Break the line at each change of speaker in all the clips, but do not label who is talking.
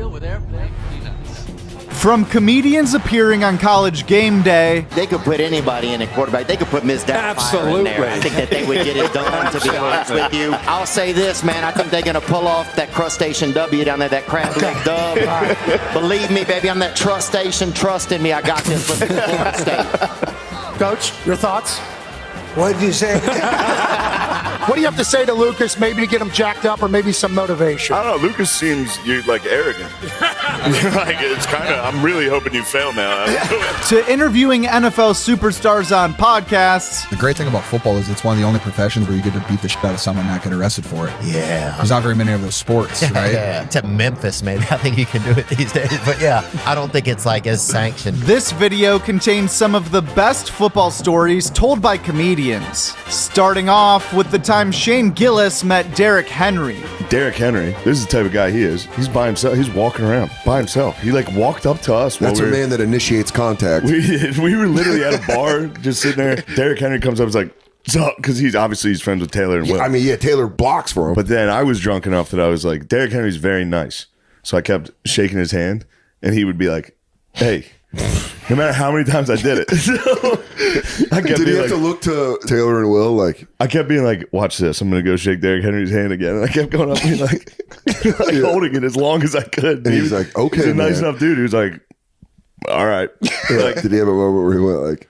deal with airplane peanuts.
From comedians appearing on College Game Day.
They could put anybody in a quarterback. They could put Ms. Doubtfire in there. I think that they would get it done, to be honest with you. I'll say this, man. I think they're going to pull off that crustacean W down there, that crab leg dub. Believe me, baby, I'm that trust station. Trust in me. I got this with Florida State.
Coach, your thoughts?
What did you say?
What do you have to say to Lucas, maybe to get him jacked up or maybe some motivation?
I don't know. Lucas seems arrogant. It's kind of, I'm really hoping you fail now.
To interviewing NFL superstars on podcasts.
The great thing about football is it's one of the only professions where you get to beat the shit out of someone and not get arrested for it.
Yeah.
There's not very many of those sports, right?
Yeah. Except Memphis, maybe. I think you can do it these days. But yeah, I don't think it's as sanctioned.
This video contains some of the best football stories told by comedians. Starting off with the time Shane Gillis met Derrick Henry.
Derrick Henry, this is the type of guy he is. He's by himself. He's walking around by himself. He walked up to us.
That's a man that initiates contact.
We were literally at a bar just sitting there. Derrick Henry comes up and is like, what's up? Because he's friends with Taylor and Will.
I mean, Taylor blocks for him.
But then I was drunk enough that I was like, Derrick Henry's very nice. So I kept shaking his hand and he would be like, hey. No matter how many times I did it.
Did he have to look to Taylor and Will?
I kept being like, watch this. I'm going to go shake Derrick Henry's hand again. And I kept going up and holding it as long as I could.
And he's like, okay,
he's a nice enough dude. He was like, all right.
Did he have a moment where he went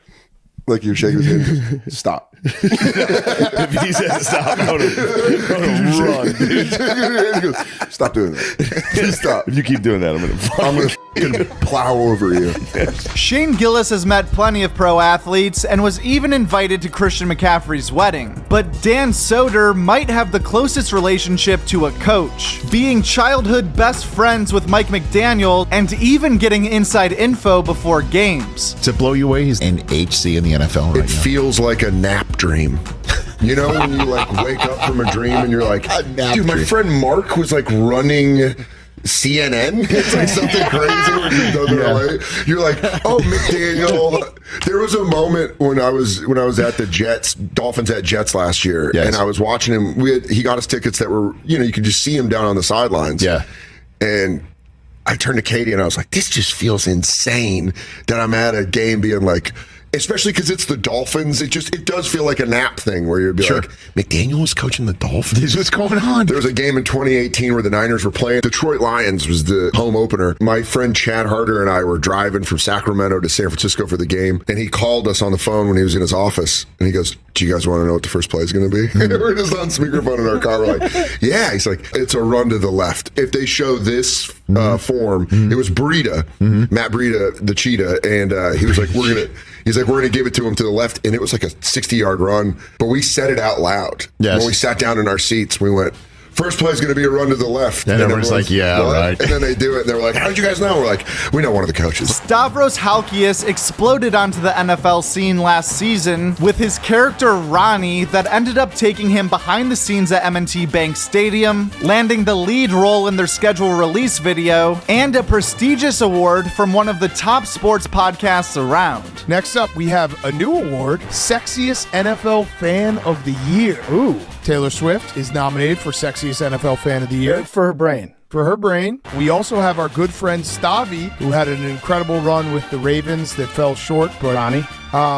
like you shake his hand, stop.
If he said stop, I would have run, dude.
He goes, stop doing that. Just stop.
If you keep doing that, I'm gonna
plow over you.
Shane Gillis has met plenty of pro athletes and was even invited to Christian McCaffrey's wedding. But Dan Soder might have the closest relationship to a coach, being childhood best friends with Mike McDaniel and even getting inside info before games.
To blow you away, he's an HC in the NFL right now.
It feels like a nap dream. You know, when you wake up from a dream and you're like, dude, my friend Mark was running CNN. It's something crazy when you go to LA. You're like, oh, McDaniel. There was a moment when I was at the Jets, Dolphins at Jets last year, and I was watching him. He got us tickets that were, you could just see him down on the sidelines.
Yeah.
And I turned to Katie and I was like, this just feels insane that I'm at a game being like, especially because it's the Dolphins. It does feel like a nap thing where you'd be like, McDaniel was coaching the Dolphins.
What's going on?
There was a game in 2018 where the Niners were playing. Detroit Lions was the home opener. My friend Chad Harder and I were driving from Sacramento to San Francisco for the game, and he called us on the phone when he was in his office, and he goes, do you guys want to know what the first play is going to be? We're just on speakerphone in our car. We're like, yeah. He's like, it's a run to the left. If they show this form, it was Breida, Matt Breida, the cheetah, and he was like, we're going to give it to him to the left, and it was like a 60-yard run, but we said it out loud.
Yes.
When we sat down in our seats, we went, first play is going to be a run to the left.
And everyone's like, yeah, right.
And then they do it, and they're like, how did you guys know? We're like, we know one of the coaches.
Stavros Halkias exploded onto the NFL scene last season with his character Ronnie that ended up taking him behind the scenes at M&T Bank Stadium, landing the lead role in their schedule release video, and a prestigious award from one of the top sports podcasts around.
Next up, we have a new award, Sexiest NFL Fan of the Year. Ooh. Taylor Swift is nominated for Sexiest NFL Fan of the Year.
For her brain.
For her brain. We also have our good friend Stavi, who had an incredible run with the Ravens that fell short. But
Ronnie.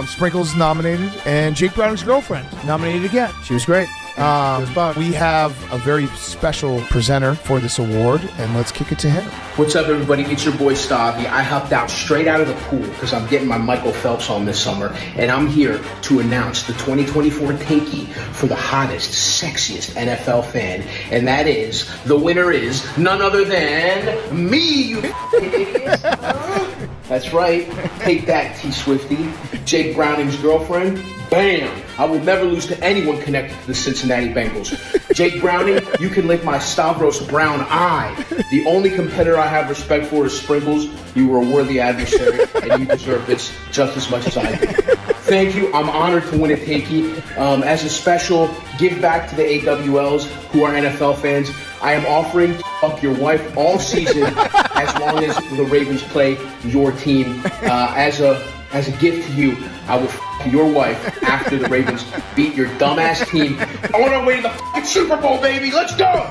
Sprinkles is nominated, and Jake Browning's girlfriend nominated again.
She was great.
We have a very special presenter for this award, and let's kick it to him.
What's up, everybody? It's your boy Stavi. I hopped out straight out of the pool because I'm getting my Michael Phelps on this summer, and I'm here to announce the 2024 Takey for the hottest, sexiest NFL fan, and that is, the winner is none other than me, you idiots. That's right. Take that, T. Swifty. Jake Browning's girlfriend. Bam! I will never lose to anyone connected to the Cincinnati Bengals. Jake Browning, you can lick my Stavros Brown eye. The only competitor I have respect for is Sprinkles. You were a worthy adversary, and you deserve this just as much as I do. Thank you. I'm honored to win a Takey. As a special give back to the AWLs who are NFL fans, I am offering to fuck your wife all season as long as the Ravens play your team. As a as a gift to you, I will your wife after the Ravens beat your dumbass team. I want to win the fucking Super Bowl, baby. Let's go.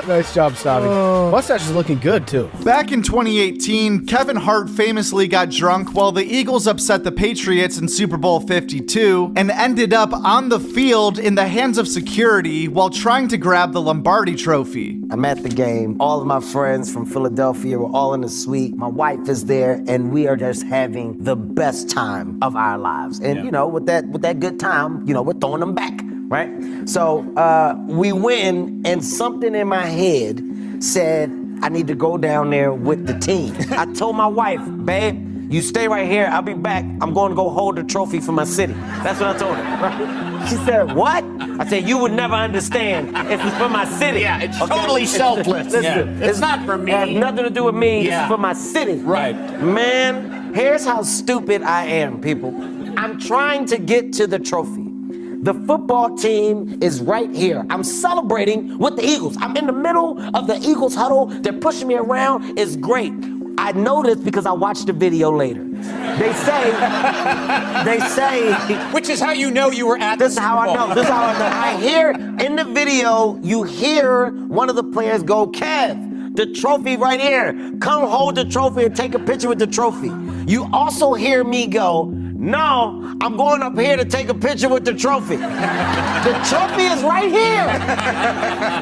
Nice job, Stavi. Mustache is looking good, too.
Back in 2018, Kevin Hart famously got drunk while the Eagles upset the Patriots in Super Bowl 52 and ended up on the field in the hands of security while trying to grab the Lombardi trophy.
I'm at the game. All of my friends from Philadelphia were all in the suite. My wife is there, and we are just having the best time of our lives. And, you know, with that good time, you know, we're throwing them back, right? So we win, and something in my head said, I need to go down there with the team. I told my wife, babe, you stay right here. I'll be back. I'm going to go hold the trophy for my city. That's what I told her. Right? She said, what? I said, you would never understand if it's for my city.
Yeah, it's totally selfless.
Listen,
It's not for me.
It has nothing to do with me.
Yeah.
It's for my city.
Right.
Man, here's how stupid I am, people. I'm trying to get to the trophy. The football team is right here. I'm celebrating with the Eagles. I'm in the middle of the Eagles huddle. They're pushing me around. It's great. I know this because I watched the video later. They say,
Which is how you know you were at
this is how I know. This is how I know. I hear in the video, you hear one of the players go, Kev, the trophy right here. Come hold the trophy and take a picture with the trophy. You also hear me go, no, I'm going up here to take a picture with the trophy. The trophy is right here.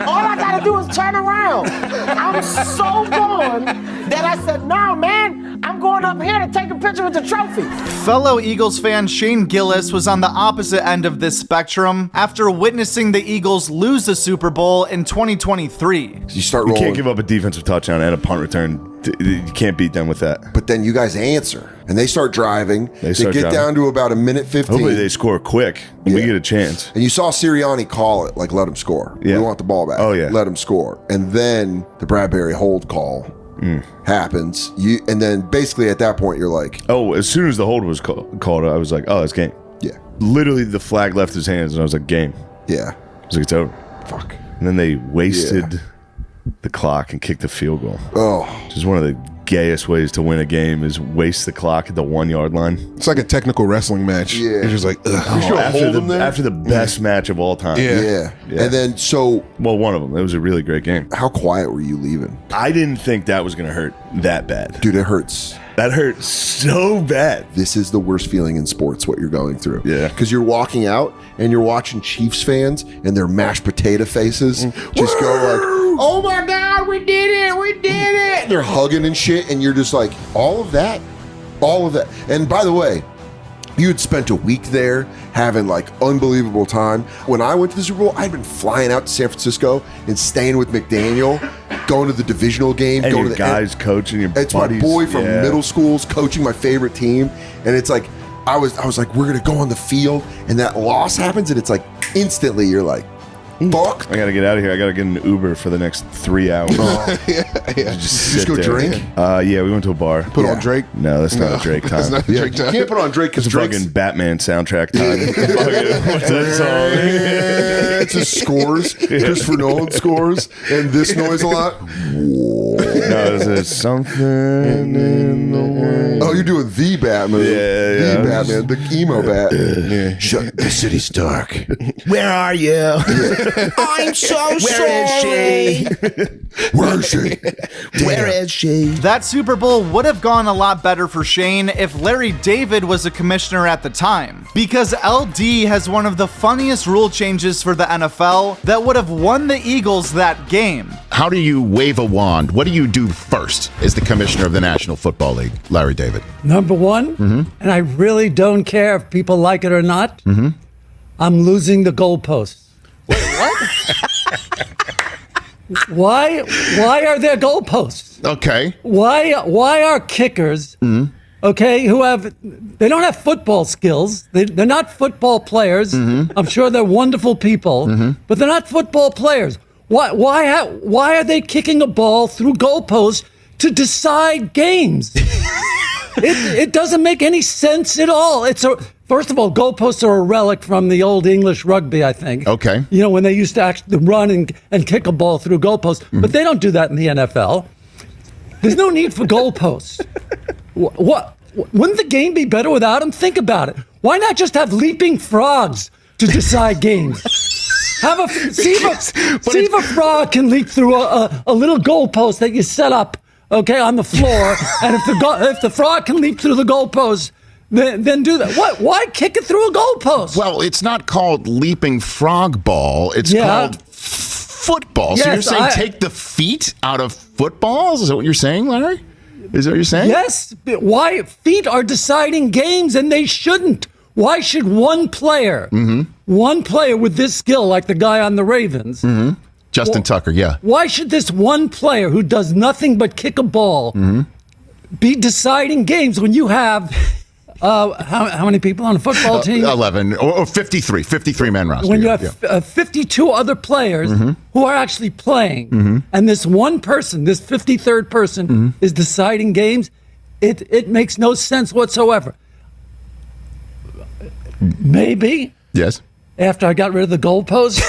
All I gotta do is turn around. I'm so gone that I said, no, man, I'm going up here to take a picture with the trophy.
Fellow Eagles fan Shane Gillis was on the opposite end of this spectrum after witnessing the Eagles lose the Super Bowl in 2023.
You start
You
rolling.
can't give up a defensive touchdown and a punt return. You can't beat them with that.
But then you guys answer, and they start driving. They
start
get
driving.
down to about a minute 15.
Hopefully they score quick and we get a chance.
And you saw Sirianni call it, like, let him score.
Yeah.
We want the ball back.
Oh, yeah.
Let him score. And then the Bradbury hold call happens. And then basically at that point, you're like,
Oh, as soon as the hold was called, I was like, oh, it's game.
yeah,
Literally, the flag left his hands, and I was like, game.
yeah,
I was like, it's over.
fuck.
And then they wasted the clock and kicked the field goal.
Oh,
Which is one of the gayest ways to win a game is waste the clock at the 1 yard line.
It's like a technical wrestling match.
Yeah.
You're just like, ugh.
After the best match of all time.
Yeah.
yeah. And then, so
Well, one of them. It was a really great game.
how quiet were you leaving?
I didn't think that was going to hurt that bad.
Dude, it hurts.
That hurt so bad.
This is the worst feeling in sports, what you're going through.
Yeah.
Because you're walking out and you're watching Chiefs fans and their mashed potato faces just go like, oh my God, we did it, we did it. They're hugging and shit, and you're just like, all of that. And by the way, you had spent a week there having like unbelievable time. When I went to the Super Bowl, I'd been flying out to San Francisco and staying with McDaniel, going to the divisional game,
And
going
your
to the
guys coaching your
It's
buddies.
my boy from
Yeah.
middle schools coaching my favorite team, and it's like I was like, we're gonna go on the field, and that loss happens, and it's like instantly you're like, fuck.
I got to get out of here. I got to get an Uber for the next 3 hours. Just
Just go drink?
Yeah, we went to a bar.
Put on Drake.
No, that's not a Drake time.
That's not
Yeah,
Drake
you
time.
can't put on Drake because
It's
Drake's
fucking Batman soundtrack time. What's that song?
it's just scores. Christopher Nolan scores, and this noise a lot.
No, there's something in the way.
Oh, you're doing the Batman.
Yeah,
the
yeah.
Batman, the emo bat. Shut. The city's dark.
Where are you?
I'm so
Where is she?
Where is she?
Where is she?
That Super Bowl would have gone a lot better for Shane if Larry David was a commissioner at the time, because LD has one of the funniest rule changes for the NFL that would have won the Eagles that game.
How do you wave a wand? What do you do first as the commissioner of the National Football League, Larry David?
Number one, and I really don't care if people like it or not, I'm losing the goalposts. Wait, what? Why are there goalposts?
Okay.
Why are kickers, okay, they don't have football skills. They're not football players. I'm sure they're wonderful people, but they're not football players. Why are they kicking a ball through goalposts to decide games? It doesn't make any sense at all. First of all, goalposts are a relic from the old English rugby, I think.
Okay.
You know, when they used to actually run and kick a ball through goalposts. But they don't do that in the NFL. There's no need for goalposts. What? Wouldn't the game be better without him? Think about it. Why not just have leaping frogs to decide games? See if a frog can leap through a little goalpost that you set up, okay, on the floor, and if the frog can leap through the goalpost, then do that. What? Why kick it through a goalpost?
Well, it's not called leaping frog ball. It's called football. So you're saying take the feet out of footballs? Is that what you're saying, Larry? Is that what you're saying?
Yes. Why? Feet are deciding games, and they shouldn't. Why should one player with this skill, like the guy on the Ravens,
Justin Tucker, yeah.
Why should this one player who does nothing but kick a ball be deciding games when you have how many people on a football team?
11 or 53 man roster.
When you have 52 other players who are actually playing, and this one person, this 53rd person, is deciding games, it makes no sense whatsoever. Maybe.
Yes.
After I got rid of the goalpost.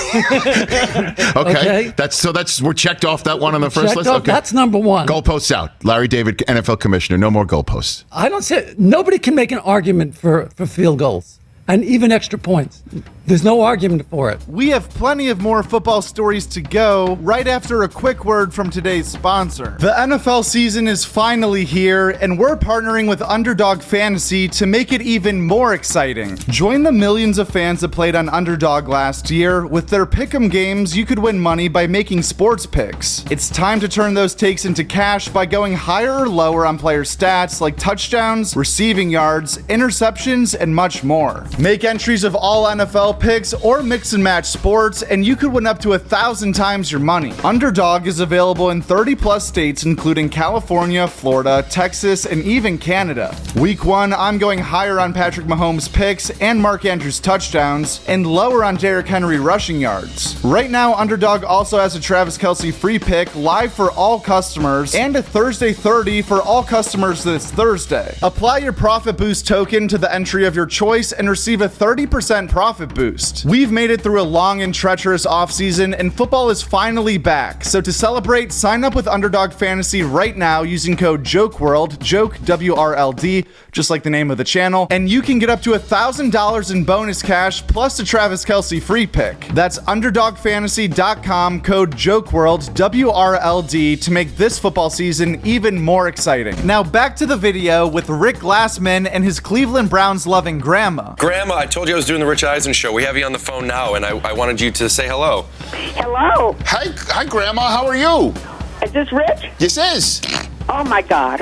Okay. That's we're checked off that one on the first list. Okay.
That's number one.
Goalposts out. Larry David, NFL commissioner. No more goalposts.
I don't say nobody can make an argument for field goals and even extra points. There's no argument for it.
We have plenty of more football stories to go right after a quick word from today's sponsor. The NFL season is finally here, and we're partnering with Underdog Fantasy to make it even more exciting. Join the millions of fans that played on Underdog last year. With their pick'em games, you could win money by making sports picks. It's time to turn those takes into cash by going higher or lower on player stats like touchdowns, receiving yards, interceptions, and much more. Make entries of all NFL picks or mix and match sports, and you could win up to 1,000 times your money. Underdog is available in 30 plus states, including California, Florida, Texas, and even Canada. Week 1, I'm going higher on Patrick Mahomes picks and Mark Andrews touchdowns, and lower on Derrick Henry rushing yards. Right now, Underdog also has a Travis Kelce free pick live for all customers, and a Thursday 30 for all customers this Thursday. Apply your Profit Boost token to the entry of your choice and receive a 30% profit boost. We've made it through a long and treacherous offseason, and football is finally back. So to celebrate, sign up with Underdog Fantasy right now using code JOKEWORLD, joke WRLD, just like the name of the channel, and you can get up to $1,000 in bonus cash plus a Travis Kelce free pick. That's UnderdogFantasy.com, code JOKEWORLD, WRLD, to make this football season even more exciting. Now back to the video with Rick Glassman and his Cleveland Browns loving grandma.
Grandma, I told you I was doing the Rich Eisen show. We have you on the phone now, and I wanted you to say hello.
Hello.
Hi, Grandma. How are you?
Is this Rich?
Yes, is.
Oh, my God.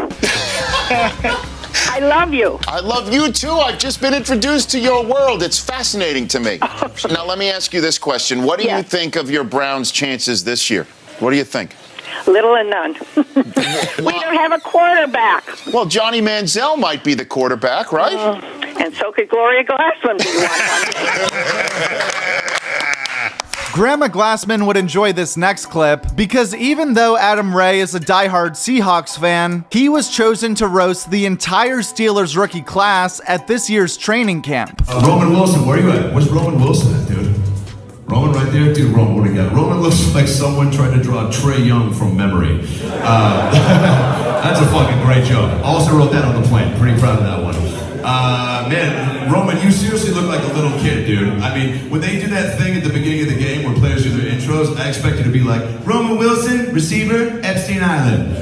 I love you.
I love you, too. I've just been introduced to your world. It's fascinating to me. Now, let me ask you this question. What do you think of your Browns' chances this year? What do you think?
Little and none. We don't have a quarterback.
Well, Johnny Manziel might be the quarterback, right?
And so could Gloria Glassman. Do you want
Grandma Glassman would enjoy this next clip because even though Adam Ray is a diehard Seahawks fan, he was chosen to roast the entire Steelers rookie class at this year's training camp.
Roman Wilson, where you at? Where's Roman Wilson at, dude? Roman right there? Dude, Roman, what do you got? Roman looks like someone tried to draw Trey Young from memory. That's a fucking great joke. Also wrote that on the plane. Pretty proud of that one. Man, Roman, you seriously look like a little kid, dude. I mean, when they do that thing at the beginning of the game where players do their intros, I expect you to be like, Roman Wilson, receiver, Epstein Island.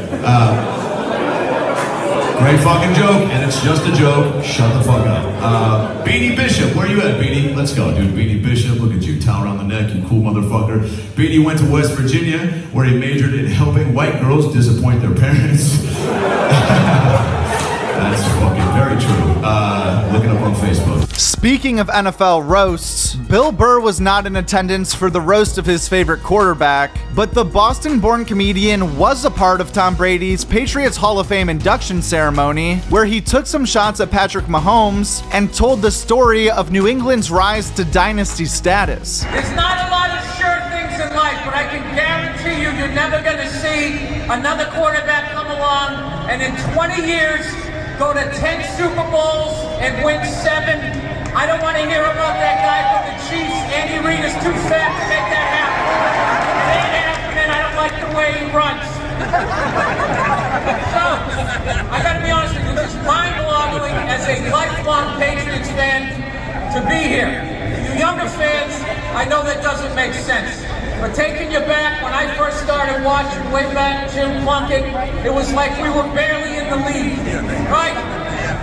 Great fucking joke, and it's just a joke. Shut the fuck up. Beanie Bishop, where you at, Beanie? Let's go, dude. Beanie Bishop, look at you, towel around the neck, you cool motherfucker. Beanie went to West Virginia, where he majored in helping white girls disappoint their parents. That's fucking very true. Look it up on Facebook.
Speaking of NFL roasts, Bill Burr was not in attendance for the roast of his favorite quarterback, but the Boston-born comedian was a part of Tom Brady's Patriots Hall of Fame induction ceremony, where he took some shots at Patrick Mahomes and told the story of New England's rise to dynasty status.
There's not a lot of sure things in life, but I can guarantee you, you're never going to see another quarterback come along and in 20 years go to 10 Super Bowls and win 7. I don't want to hear about that guy from the Chiefs. Andy Reid is too fat to make that happen. It ain't happening. I don't like the way he runs. So, I gotta be honest with you, it's mind-boggling as a lifelong Patriots fan to be here. You younger fans, I know that doesn't make sense. But taking you back, when I first started watching way back Jim Plunkett, it was like we were barely in the league, right?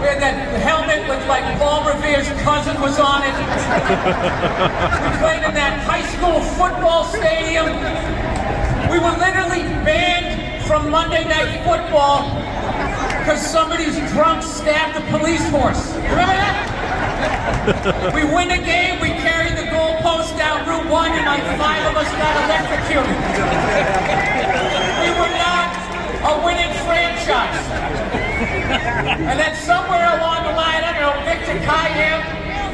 We had that helmet with like Paul Revere's cousin was on it. We played in that high school football stadium. We were literally banned from Monday Night Football because somebody's drunk stabbed the police force. Remember that? We win a game, we carry the goalpost down Route 1, and like 5 of us got electrocuted. We were not a winning franchise. And then somewhere along the line, I don't know, Victor Kayem,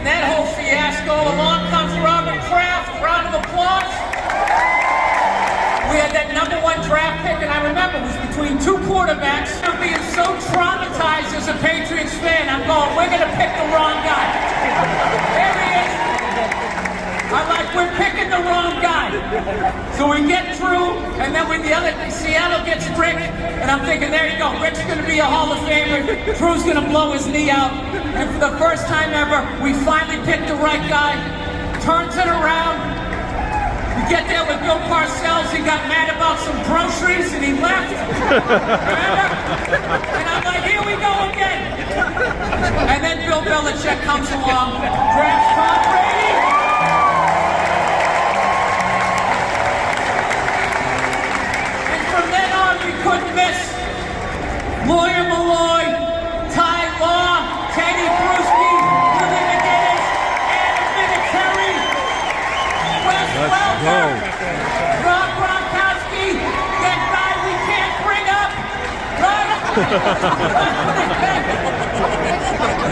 that whole fiasco, along comes Robert Kraft, round of applause. We had that #1 draft pick, and I remember it was between two quarterbacks. I'm being so traumatized as a Patriots fan, I'm going, we're going to pick the wrong guy. There he is. I'm like, we're picking the wrong guy. So we get through, and then when Seattle gets Rick, and I'm thinking, there you go, Rick's going to be a Hall of Famer, Drew's going to blow his knee out, and for the first time ever, we finally picked the right guy, turns it around. We get there with Bill Parcells, he got mad about some groceries and he left. Remember? And I'm like, here we go again. And then Bill Belichick comes along, drafts Tom Brady. And from then on, we couldn't miss Lawyer Malloy, Ty Law, Teddy Bruschi, Willie McGinnis, Adam Vinatieri, Wes Welker, Rob Gronkowski, that guy we can't bring up, right?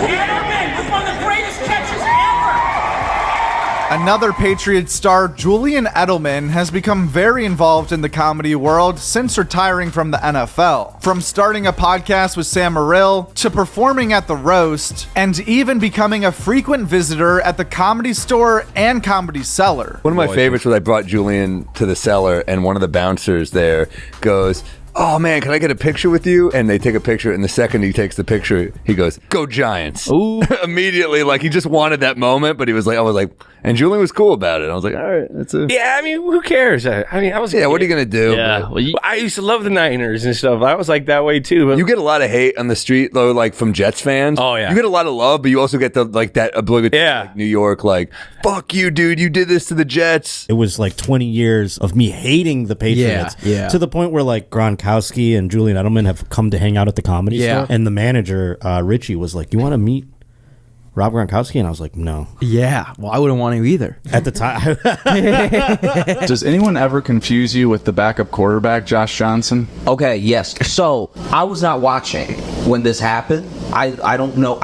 Edelman, one of the greatest catches ever.
Another Patriots star, Julian Edelman, has become very involved in the comedy world since retiring from the NFL. From starting a podcast with Sam Morril, to performing at the Roast, and even becoming a frequent visitor at the Comedy Store and Comedy Cellar.
One of my favorites was I brought Julian to the cellar, and one of the bouncers there goes, "Oh man, can I get a picture with you?" And they take a picture, and the second he takes the picture, he goes, "Go Giants!" Ooh. Immediately, like he just wanted that moment, but he was like, I was like, and Julian was cool about it. I was like, all right, that's it.
Yeah, I mean, who cares? I mean, I was.
Yeah, what are you gonna do?
Yeah, well, I used to love the Niners and stuff. I was like that way too. But
you get a lot of hate on the street though, like from Jets fans.
Oh yeah,
you get a lot of love, but you also get the like that obligatory like, New York, like, fuck you, dude, you did this to the Jets.
It was like 20 years of me hating the Patriots, to the point where like Gronkowski and Julian Edelman have come to hang out at the Comedy Store, and the manager Richie was like, "You want to meet Rob Gronkowski?" And I was like, "No."
Yeah, well, I wouldn't want to either.
At the time.
Does anyone ever confuse you with the backup quarterback, Josh Johnson?
Okay, yes. So I was not watching when this happened. I don't know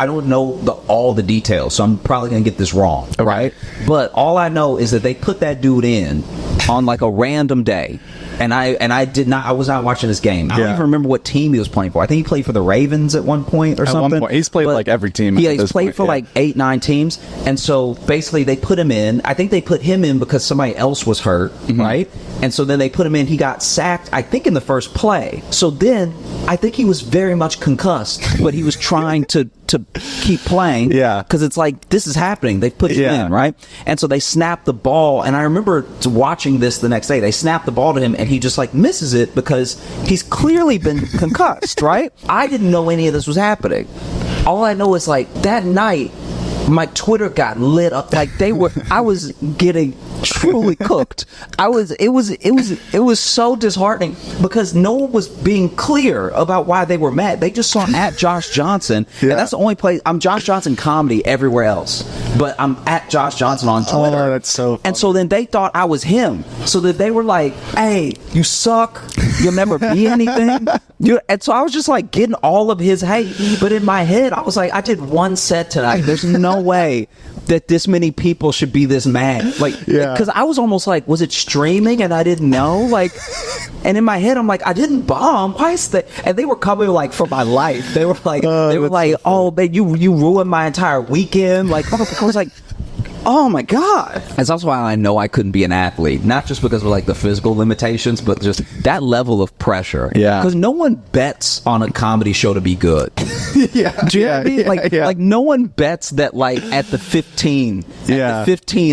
all the details, so I'm probably gonna get this wrong, right? But all I know is that they put that dude in on like a random day. And I was not watching this game. I don't even remember what team he was playing for. I think he played for the Ravens at one point or something.
One point. He's played like every team.
Yeah, he's played for like 8-9 teams. And so basically they put him in. I think they put him in because somebody else was hurt, right? And so then they put him in. He got sacked, I think, in the first play. So then I think he was very much concussed, but he was trying to keep playing. Yeah. Because it's like, this is happening. They put him in, right? And so they snapped the ball. And I remember watching this the next day. They snapped the ball to him and he just like misses it because he's clearly been concussed, right? I didn't know any of this was happening. All I know is like that night, my Twitter got lit up. Like I was getting truly cooked. It was so disheartening because no one was being clear about why they were mad. They just saw at Josh Johnson, and that's the only place. I'm Josh Johnson comedy everywhere else, but I'm at Josh Johnson on Twitter.
Oh, that's so funny.
And so then they thought I was him. So that they were like, "Hey, you suck. You'll never be anything." And so I was just like getting all of his hate. But in my head, I was like, I did one set tonight. There's no way that this many people should be this mad. Like, because I was almost like, was it streaming and I didn't know? Like, and in my head, I'm like, I didn't bomb. Why is that? And they were coming like for my life. They were like, oh, man, you ruined my entire weekend. Like, I was like, Oh my God. That's also why I know I couldn't be an athlete. Not just because of like the physical limitations, but just that level of pressure.
Yeah.
Because no one bets on a comedy show to be good.
Yeah.
Do you know what I mean? Like no one bets that like at the 15,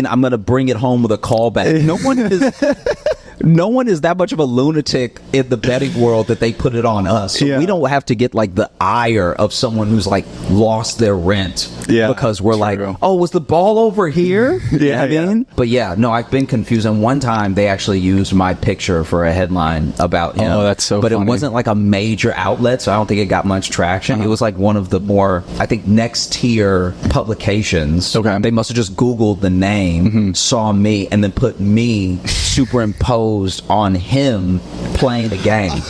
I'm going to bring it home with a callback. No one is that much of a lunatic in the betting world that they put it on us. So we don't have to get like the ire of someone who's like lost their rent because we're like, oh, was the ball over here? You know what I mean? But yeah, no, I've been confused. And one time they actually used my picture for a headline about him.
Oh, that's so
But
funny.
it wasn't like a major outlet, so I don't think it got much traction. It was like one of the more, I think, next tier publications. Okay. They must have just Googled the name, saw me, and then put me superimposed on him playing the game.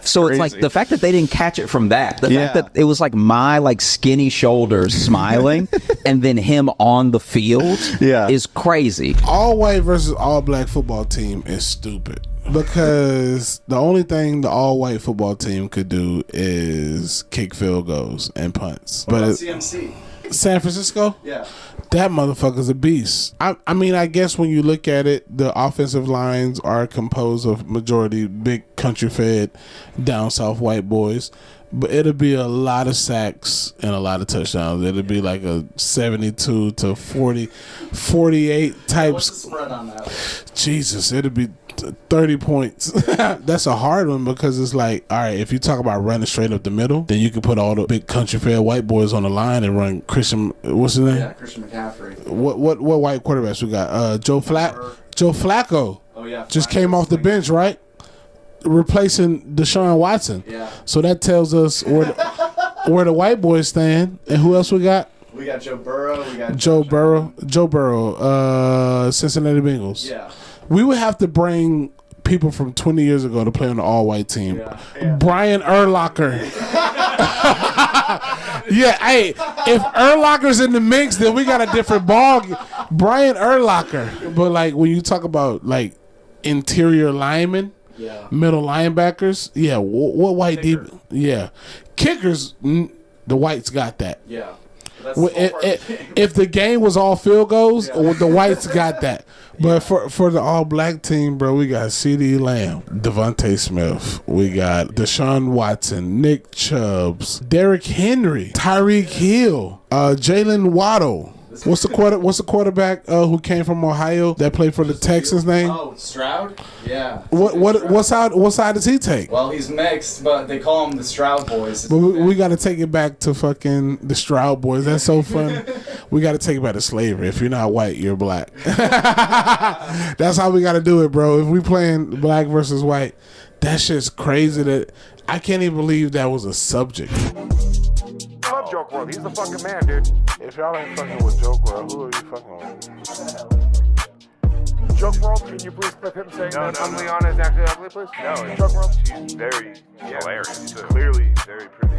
So it's like the fact that they didn't catch it from that, the fact that it was like my like skinny shoulders smiling and then him on the field is crazy.
All white versus all black football team is stupid because the only thing the all white football team could do is kick field goals and punts.
What about CMC?
San Francisco?
Yeah.
That motherfucker's a beast. I mean, I guess when you look at it, the offensive lines are composed of majority big country fed down south white boys. But it'll be a lot of sacks and a lot of touchdowns. It'll be like a 72 to 48 types.
What's the spread on that?
Jesus, it'll be 30 points. That's a hard one because it's like, all right, if you talk about running straight up the middle, then you can put all the big country fed white boys on the line and run Christian, what's his name?
Yeah, Christian McCaffrey.
What white quarterbacks we got? Joe Flacco.
Oh yeah.
Just came off the bench, right? Replacing Deshaun Watson.
Yeah.
So that tells us where the white boys stand. And who else we got?
We got Joe Burrow. We got
Joe Burrow, Cincinnati Bengals.
Yeah.
We would have to bring people from 20 years ago to play on the all-white team. Brian Urlacher. Yeah, hey, if Urlacher's in the mix, then we got a different ball. Brian Urlacher. But like when you talk about like interior linemen, middle linebackers, what white deep? Yeah, kickers. The whites got that.
Yeah.
If the game was all field goals, the whites got that. But for the all black team, bro, we got CeeDee Lamb, Devontae Smith, we got Deshaun Watson, Nick Chubbs, Derrick Henry, Tyreek Hill, Jalen Waddle. What's the quarterback who came from Ohio that played for the Texans name?
Oh, Stroud? Yeah.
What side does he take?
Well, he's mixed, but they call him the Stroud Boys.
But we got to take it back to fucking the Stroud Boys. That's so fun. We got to take it back to slavery. If you're not white, you're black. That's how we got to do it, bro. If we playing black versus white, that shit's crazy. That I can't even believe that was a subject.
I love Joke World. He's the fucking man, dude. If y'all ain't fucking with Joke World, who are you fucking with? Joke World, can you please clip him saying that Liana is actually ugly, please? No, Joke World. She's very hilarious. Clearly very pretty.